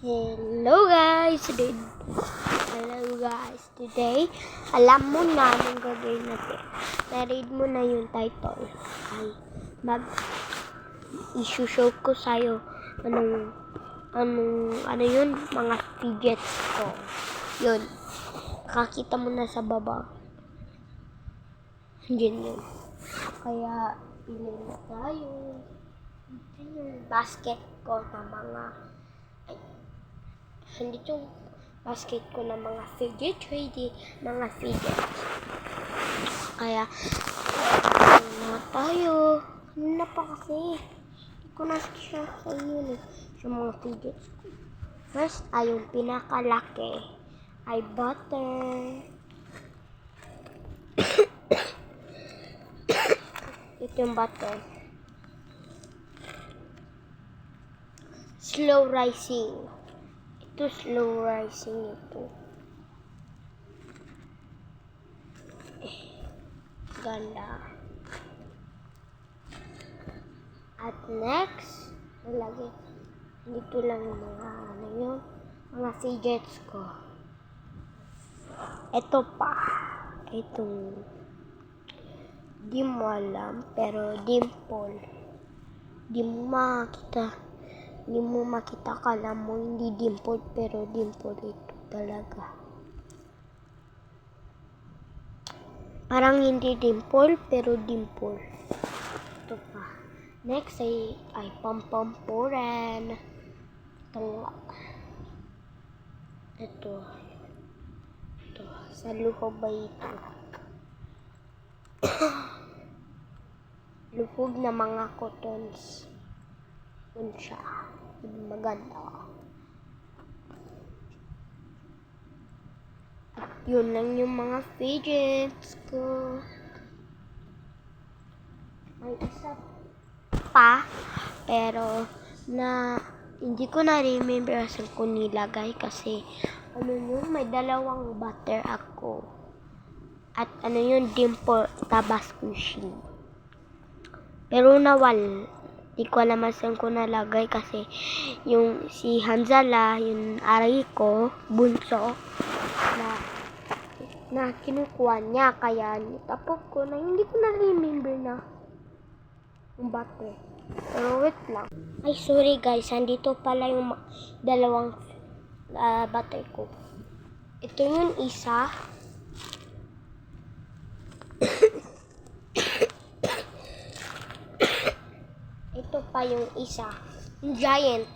Hello guys, today alam mo na anong gagawin natin. Na-read mo na yung title. Ay, i-show ko sa'yo ano yun, mga fidgets ko. Yun, kakita mo na sa baba. Yun. Kaya, ilin na tayo. Ito yung basket ko na mga andito yung basket ko ng mga fidgets. Mga fidgets. Kaya, na tayo. Ano na pa kasi? Hindi ko na siya sa inyo yung mga fidgets ko. First ay yung pinakalaki ay butter. Ito yung butter. Slow rising. Ito slow rising ito. Ganda. At next, nalagay. Dito lang yung mga fidgets ko. Ito pa. Itong di mo alam, pero dimple. Di mo makita, kala mo hindi dimple, pero dimple ito talaga. Parang hindi dimple, pero dimple. Ito pa. Next ay pampampuran. Ito. Sa luhog ba ito? Luhog na mga cottons. Yun siya. Maganda. Yun lang yung mga fidgets ko. May isa pa, pero hindi ko na remember saan ko nilagay kasi may dalawang butter ako. At dimple tabasco machine. Pero di ko alam saan ko nalagay kasi yung si Hanzala, yung aray ko, bunso, na kinukuha niya, kaya nitapog ko na hindi ko na remember na yung butter. Pero wait lang. Ay, sorry guys, andito pala yung dalawang butter ko. Ito yung isa. Ito pa yung isa. Yung giant.